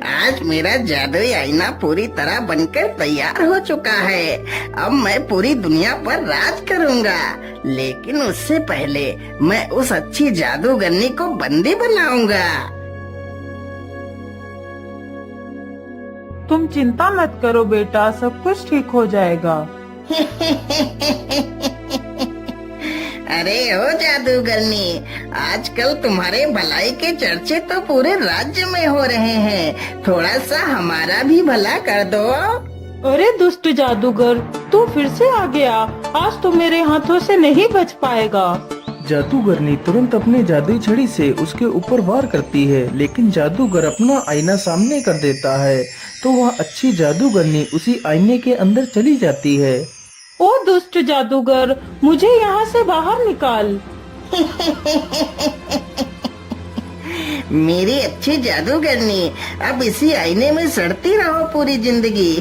आज मेरा जादुई आईना पूरी तरह बनकर तैयार हो चुका है। अब मैं पूरी दुनिया पर राज करूंगा, लेकिन उससे पहले मैं उस अच्छी जादूगरनी को बंदी बनाऊंगा। तुम चिंता मत करो बेटा, सब कुछ ठीक हो जाएगा। अरे ओ जादूगरनी, आजकल तुम्हारे भलाई के चर्चे तो पूरे राज्य में हो रहे हैं। थोड़ा सा हमारा भी भला कर दो। अरे दुष्ट जादूगर, तू फिर से आ गया। आज तो मेरे हाथों से नहीं बच पाएगा। जादूगरनी तुरंत अपने जादुई छड़ी से उसके ऊपर वार करती है, लेकिन जादूगर अपना आईना सामने कर देता है तो वह अच्छी जादूगरनी उसी आईने के अंदर चली जाती है। ओ दुष्ट जादूगर, मुझे यहाँ से बाहर निकाल। मेरी अच्छी जादूगरनी, अब इसी आईने में सड़ती रहो पूरी जिंदगी।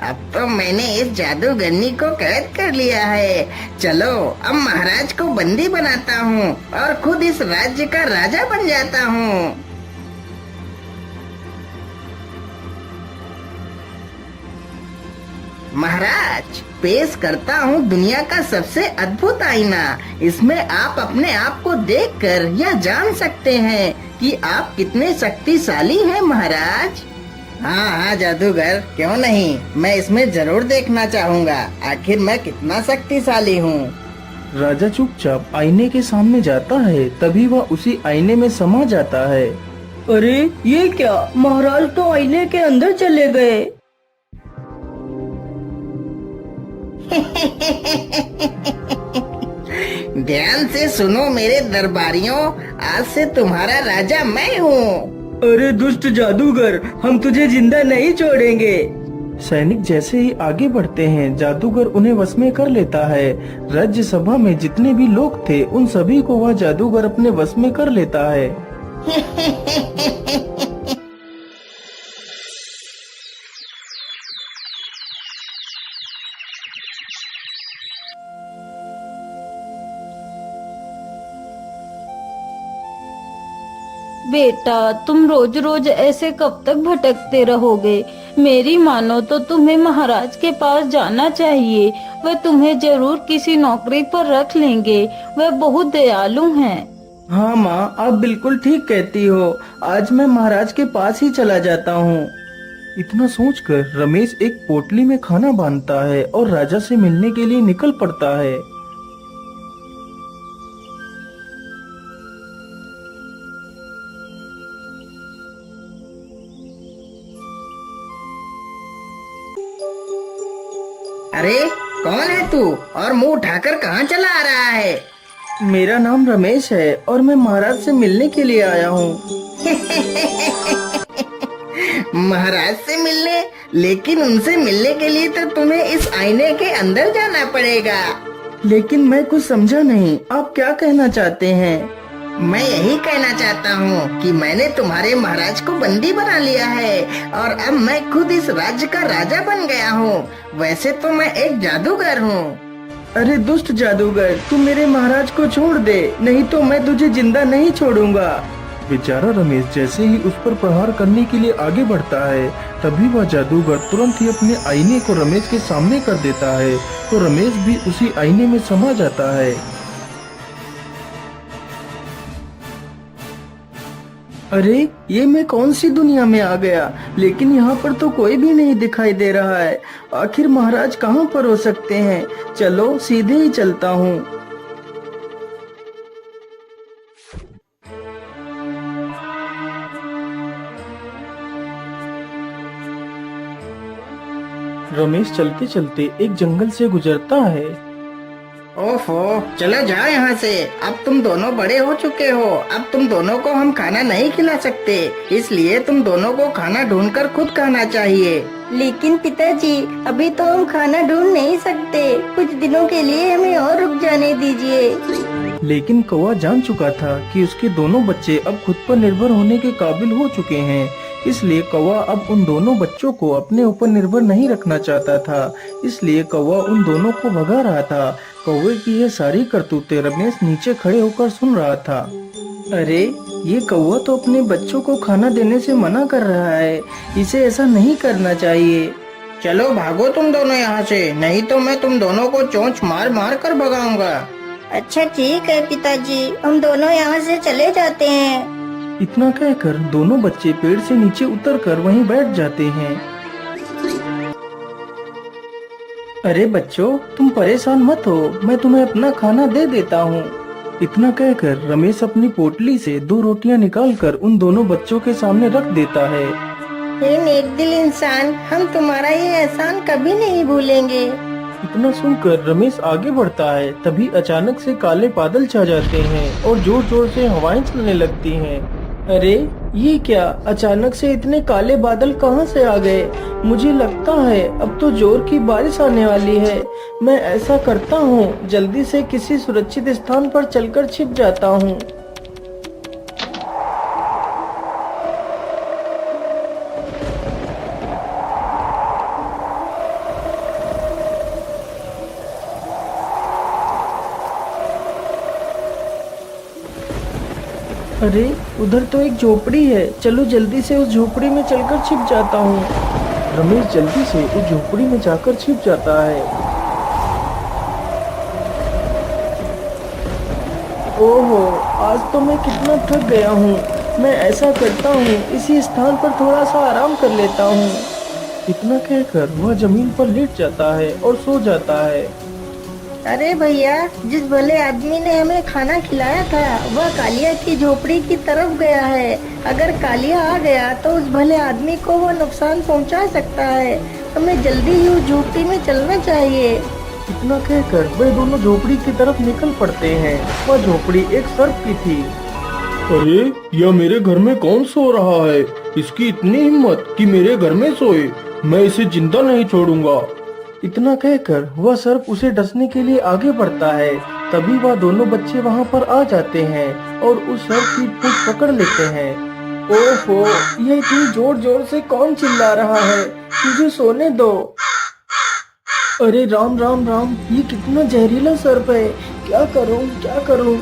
अब तो मैंने इस जादूगरनी को कैद कर लिया है। चलो अब महाराज को बंदी बनाता हूँ और खुद इस राज्य का राजा बन जाता हूँ। महाराज, पेश करता हूँ दुनिया का सबसे अद्भुत आईना। इसमें आप अपने आप को देखकर यह जान सकते हैं कि आप कितने शक्तिशाली हैं महाराज। हाँ हाँ जादूगर, क्यों नहीं, मैं इसमें जरूर देखना चाहूँगा आखिर मैं कितना शक्तिशाली हूँ। राजा चुपचाप आईने के सामने जाता है, तभी वह उसी आईने में समा जाता है। अरे ये क्या, महाराज तो आईने के अंदर चले गए। ध्यान से सुनो मेरे दरबारियों, आज से तुम्हारा राजा मैं हूँ। अरे दुष्ट जादूगर, हम तुझे जिंदा नहीं छोड़ेंगे। सैनिक जैसे ही आगे बढ़ते हैं, जादूगर उन्हें वश में कर लेता है। राज्य सभा में जितने भी लोग थे उन सभी को वह जादूगर अपने वश में कर लेता है। बेटा, तुम रोज रोज ऐसे कब तक भटकते रहोगे? मेरी मानो तो तुम्हें महाराज के पास जाना चाहिए। वह तुम्हें जरूर किसी नौकरी पर रख लेंगे। वह बहुत दयालु हैं। हाँ माँ, आप बिल्कुल ठीक कहती हो। आज मैं महाराज के पास ही चला जाता हूँ। इतना सोचकर रमेश एक पोटली में खाना बांधता है और राजा से मिलने के लिए निकल पड़ता है। अरे कौन है तू और मुंह उठाकर कहाँ चला आ रहा है? मेरा नाम रमेश है और मैं महाराज से मिलने के लिए आया हूँ। महाराज से मिलने? लेकिन उनसे मिलने के लिए तो तुम्हें इस आईने के अंदर जाना पड़ेगा। लेकिन मैं कुछ समझा नहीं, आप क्या कहना चाहते हैं? मैं यही कहना चाहता हूँ कि मैंने तुम्हारे महाराज को बंदी बना लिया है और अब मैं खुद इस राज्य का राजा बन गया हूँ। वैसे तो मैं एक जादूगर हूँ। अरे दुष्ट जादूगर, तू मेरे महाराज को छोड़ दे, नहीं तो मैं तुझे जिंदा नहीं छोड़ूंगा। बेचारा रमेश जैसे ही उस पर प्रहार करने के लिए आगे बढ़ता है, तभी वह जादूगर तुरंत ही अपने आईने को रमेश के सामने कर देता है, तो रमेश भी उसी आईने में समा जाता है। अरे ये मैं कौन सी दुनिया में आ गया? लेकिन यहाँ पर तो कोई भी नहीं दिखाई दे रहा है। आखिर महाराज कहाँ पर हो सकते हैं? चलो सीधे ही चलता हूँ। रमेश चलते चलते एक जंगल से गुजरता है। ओफो, चलो जाओ यहाँ से। अब तुम दोनों बड़े हो चुके हो। अब तुम दोनों को हम खाना नहीं खिला सकते, इसलिए तुम दोनों को खाना ढूंढकर खुद खाना चाहिए। लेकिन पिताजी, अभी तो हम खाना ढूंढ नहीं सकते। कुछ दिनों के लिए हमें और रुक जाने दीजिए। लेकिन कौवा जान चुका था कि उसके दोनों बच्चे अब खुद पर निर्भर होने के काबिल हो चुके हैं, इसलिए कौवा अब उन दोनों बच्चों को अपने ऊपर निर्भर नहीं रखना चाहता था। इसलिए कौवा उन दोनों को भगा रहा था। कौवे की ये सारी करतूतें रमेश नीचे खड़े होकर सुन रहा था। अरे ये कौवा तो अपने बच्चों को खाना देने से मना कर रहा है, इसे ऐसा नहीं करना चाहिए। चलो भागो तुम दोनों यहाँ से, नहीं तो मैं तुम दोनों को चोंच मार मार कर भगाऊंगा। अच्छा ठीक है पिताजी, हम दोनों यहाँ से चले जाते हैं। इतना कहकर दोनों बच्चे पेड़ से नीचे उतरकर वहीं बैठ जाते हैं। अरे बच्चों, तुम परेशान मत हो, मैं तुम्हें अपना खाना दे देता हूँ। इतना कहकर रमेश अपनी पोटली से 2 रोटियां निकालकर उन दोनों बच्चों के सामने रख देता है। हे नेक दिल इंसान, हम तुम्हारा ये एहसान कभी नहीं भूलेंगे। इतना सुनकर रमेश आगे बढ़ता है, तभी अचानक से काले बादल छा जाते हैं और जोर जोर से हवाएं चलने लगती हैं। अरे ये क्या, अचानक से इतने काले बादल कहाँ से आ गए? मुझे लगता है अब तो जोर की बारिश आने वाली है। मैं ऐसा करता हूँ, जल्दी से किसी सुरक्षित स्थान पर चलकर छिप जाता हूँ। अरे उधर तो एक झोपड़ी है, चलो जल्दी से उस झोपड़ी में चलकर छिप जाता हूँ। रमेश जल्दी से उस झोपड़ी में जाकर छिप जाता है। ओहो, आज तो मैं कितना थक गया हूँ। मैं ऐसा करता हूँ, इसी स्थान पर थोड़ा सा आराम कर लेता हूँ। इतना कहकर वह जमीन पर लेट जाता है और सो जाता है। अरे भैया, जिस भले आदमी ने हमें खाना खिलाया था वह कालिया की झोपड़ी की तरफ गया है। अगर कालिया आ गया तो उस भले आदमी को वो नुकसान पहुंचा सकता है। हमें जल्दी ही उस झोपड़ी में चलना चाहिए। इतना कहकर वे दोनों झोपड़ी की तरफ निकल पड़ते हैं। वह झोपड़ी एक सर्प की थी। अरे यह मेरे घर में कौन सो रहा है? इसकी इतनी हिम्मत कि मेरे घर में सोए। मैं इसे जिंदा नहीं छोड़ूंगा। इतना कहकर वह सर्प उसे डसने के लिए आगे बढ़ता है। तभी वह दोनों बच्चे वहां पर आ जाते हैं और उस सर्प की पूंछ पकड़ लेते हैं। ओहो, ये इतनी जोर जोर से कौन चिल्ला रहा है? मुझे सोने दो। अरे राम राम राम, ये कितना जहरीला सर्प है। क्या करूं, क्या करूं?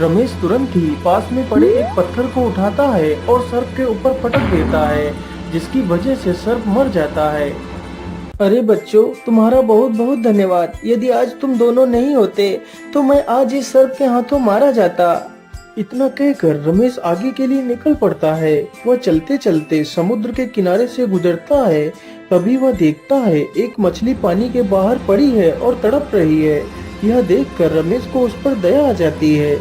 रमेश तुरंत ही पास में पड़े एक पत्थर को उठाता है और सर्प के ऊपर पटक देता है, जिसकी वजह से सर्प मर जाता है। अरे बच्चों, तुम्हारा बहुत बहुत धन्यवाद। यदि आज तुम दोनों नहीं होते तो मैं आज इस सर्प के हाथों मारा जाता। इतना कहकर रमेश आगे के लिए निकल पड़ता है। वह चलते चलते समुद्र के किनारे से गुजरता है। तभी वह देखता है एक मछली पानी के बाहर पड़ी है और तड़प रही है। यह देखकर रमेश को उस पर दया आ जाती है।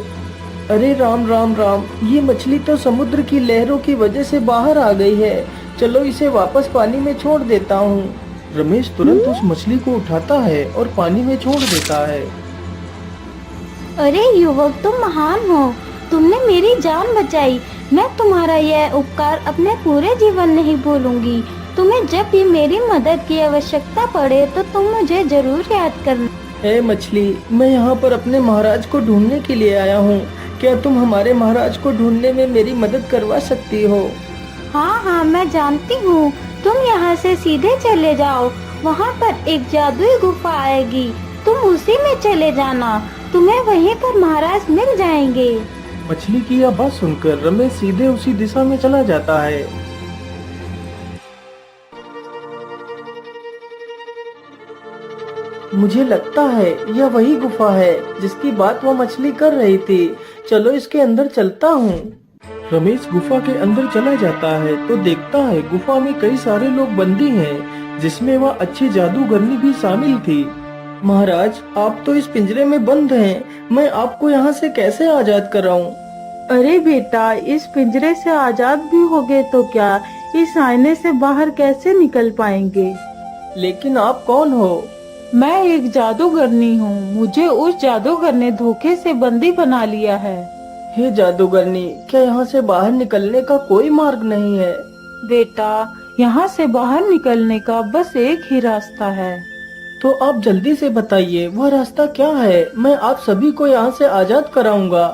अरे राम राम राम, ये मछली तो समुद्र की लहरों की वजह से बाहर आ गई है। चलो इसे वापस पानी में छोड़ देता हूँ। रमेश तुरंत उस मछली को उठाता है और पानी में छोड़ देता है। अरे युवक, तुम महान हो, तुमने मेरी जान बचाई। मैं तुम्हारा यह उपकार अपने पूरे जीवन नहीं भूलूंगी। तुम्हें जब भी मेरी मदद की आवश्यकता पड़े तो तुम मुझे जरूर याद करना। ए मछली, मैं यहाँ पर अपने महाराज को ढूंढने के लिए आया हूँ। क्या तुम हमारे महाराज को ढूंढने में मेरी मदद करवा सकती हो? हाँ हाँ, मैं जानती हूँ। तुम यहाँ से सीधे चले जाओ, वहाँ पर एक जादुई गुफा आएगी, तुम उसी में चले जाना। तुम्हें वहीं पर महाराज मिल जाएंगे। मछली की यह बात सुनकर रमेश सीधे उसी दिशा में चला जाता है। मुझे लगता है यह वही गुफा है जिसकी बात वह मछली कर रही थी। चलो इसके अंदर चलता हूँ। रमेश गुफा के अंदर चला जाता है तो देखता है गुफा में कई सारे लोग बंदी हैं, जिसमें वह अच्छी जादूगरनी भी शामिल थी। महाराज, आप तो इस पिंजरे में बंद हैं। मैं आपको यहाँ से कैसे आजाद कराऊं? अरे बेटा, इस पिंजरे से आजाद भी होगे तो क्या, इस आईने से बाहर कैसे निकल पाएंगे? लेकिन आप कौन हो? मैं एक जादूगरनी हूँ। मुझे उस जादूगर ने धोखे से बंदी बना लिया है। हे जादूगरनी, क्या यहाँ से बाहर निकलने का कोई मार्ग नहीं है? बेटा, यहाँ से बाहर निकलने का बस एक ही रास्ता है। तो आप जल्दी से बताइए, वह रास्ता क्या है? मैं आप सभी को यहाँ से आजाद कराऊंगा।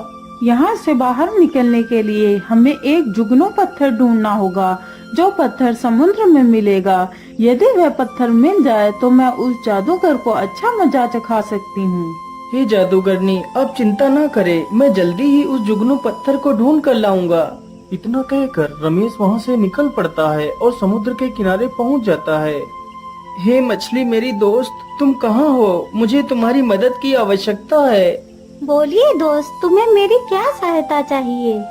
यहाँ से बाहर निकलने के लिए हमें एक जुगनू पत्थर ढूंढना होगा, जो पत्थर समुद्र में मिलेगा, यदि वह पत्थर मिल जाए तो मैं उस जादूगर को अच्छा मजा चखा सकती हूँ। हे जादूगरनी, आप चिंता ना करें, मैं जल्दी ही उस जुगनू पत्थर को ढूंढ कर लाऊंगा। इतना कहकर रमेश वहाँ से निकल पड़ता है और समुद्र के किनारे पहुँच जाता है। हे मछली मेरी दोस्त, तुम कहाँ हो? मुझे तुम्हारी मदद की आवश्यकता है। बोलिए दोस्त, तुम्हें मेरी क्या सहायता चाहिए?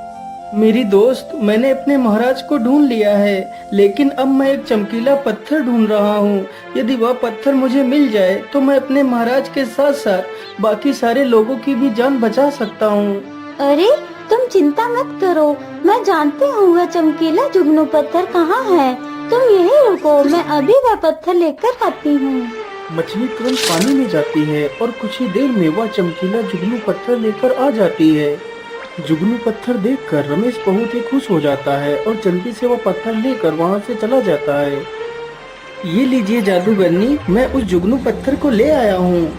मेरी दोस्त, मैंने अपने महाराज को ढूंढ लिया है, लेकिन अब मैं एक चमकीला पत्थर ढूंढ रहा हूँ। यदि वह पत्थर मुझे मिल जाए तो मैं अपने महाराज के साथ साथ बाकी सारे लोगों की भी जान बचा सकता हूँ। अरे तुम चिंता मत करो, मैं जानती हूँ वह चमकीला जुगनू पत्थर कहाँ है। तुम यहीं रुको, मैं अभी वह पत्थर लेकर आती हूँ। मछली तुरंत पानी में जाती है और कुछ ही देर में वह चमकीला जुगनू पत्थर लेकर आ जाती है। जुगनू पत्थर देखकर रमेश बहुत ही खुश हो जाता है और जल्दी से वह पत्थर लेकर वहाँ से चला जाता है। ये लीजिए जादूगरनी, मैं उस जुगनू पत्थर को ले आया हूँ।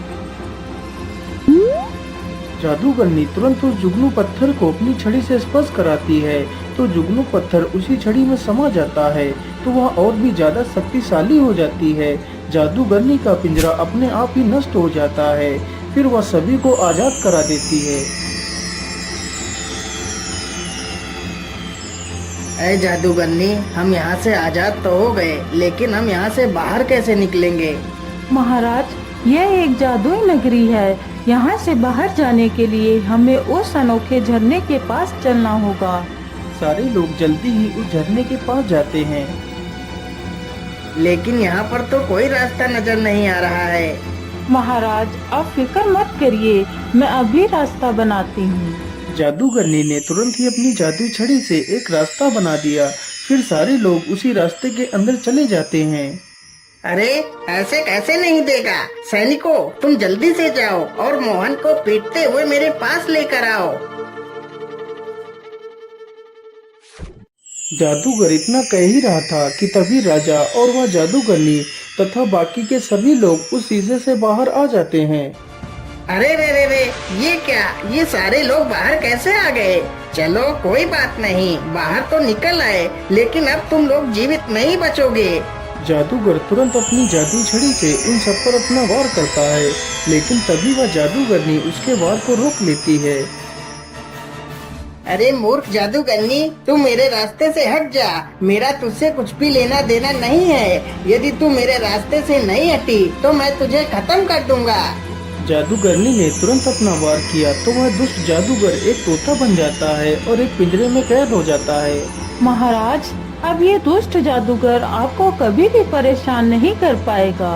जादूगरनी तुरंत उस जुगनू पत्थर को अपनी छड़ी से स्पर्श कराती है तो जुगनू पत्थर उसी छड़ी में समा जाता है, तो वह और भी ज्यादा शक्तिशाली हो जाती है। जादूगरनी का पिंजरा अपने आप ही नष्ट हो जाता है। फिर वह सभी को आजाद करा देती है। अरे जादूगरनी, हम यहाँ से आजाद तो हो गए, लेकिन हम यहाँ से बाहर कैसे निकलेंगे? महाराज, यह एक जादुई नगरी है। यहाँ से बाहर जाने के लिए हमें उस अनोखे झरने के पास चलना होगा। सारे लोग जल्दी ही उस झरने के पास जाते हैं। लेकिन यहाँ पर तो कोई रास्ता नजर नहीं आ रहा है। महाराज, आप फिक्र मत करिए, मैं अभी रास्ता बनाती हूँ। जादूगरनी ने तुरंत ही अपनी जादुई छड़ी से एक रास्ता बना दिया। फिर सारे लोग उसी रास्ते के अंदर चले जाते हैं। अरे ऐसे कैसे नहीं देगा? सैनिकों, तुम जल्दी से जाओ और मोहन को पीटते हुए मेरे पास लेकर आओ। जादूगर इतना कह ही रहा था कि तभी राजा और वह जादूगरनी तथा बाकी के सभी लोग उस शीशे से बाहर आ जाते हैं। अरे रे रे रे, ये क्या? ये सारे लोग बाहर कैसे आ गए? चलो कोई बात नहीं, बाहर तो निकल आए, लेकिन अब तुम लोग जीवित नहीं बचोगे। जादूगर तुरंत अपनी जादुई छड़ी से उन सब पर अपना वार करता है, लेकिन तभी वह जादूगरनी उसके वार को रोक लेती है। अरे मूर्ख जादूगरनी, तू मेरे रास्ते से हट जा। मेरा तुझसे कुछ भी लेना देना नहीं है। यदि तू मेरे रास्ते से नहीं हटी तो मैं तुझे खत्म कर दूंगा। जादूगरनी ने तुरंत अपना वार किया तो वह दुष्ट जादूगर एक तोता बन जाता है और एक पिंजरे में कैद हो जाता है। महाराज, अब ये दुष्ट जादूगर आपको कभी भी परेशान नहीं कर पाएगा।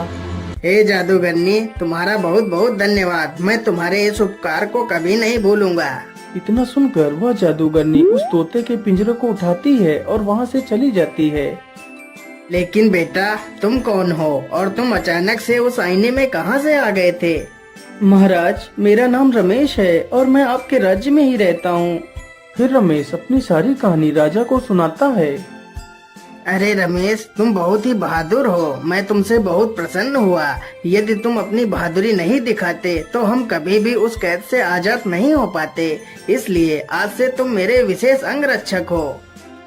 हे जादूगरनी, तुम्हारा बहुत बहुत धन्यवाद। मैं तुम्हारे इस उपकार को कभी नहीं भूलूंगा। इतना सुनकर वह जादूगरनी उस तोते के पिंजरे को उठाती है और वहाँ से चली जाती है। लेकिन बेटा, तुम कौन हो और तुम अचानक से उस आईने में कहां से आ गए थे? महाराज, मेरा नाम रमेश है और मैं आपके राज्य में ही रहता हूँ। फिर रमेश अपनी सारी कहानी राजा को सुनाता है। अरे रमेश, तुम बहुत ही बहादुर हो। मैं तुमसे बहुत प्रसन्न हुआ। यदि तुम अपनी बहादुरी नहीं दिखाते तो हम कभी भी उस कैद से आजाद नहीं हो पाते। इसलिए आज से तुम मेरे विशेष अंगरक्षक हो।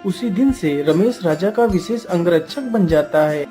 उसी दिन से रमेश राजा का विशेष अंगरक्षक बन जाता है।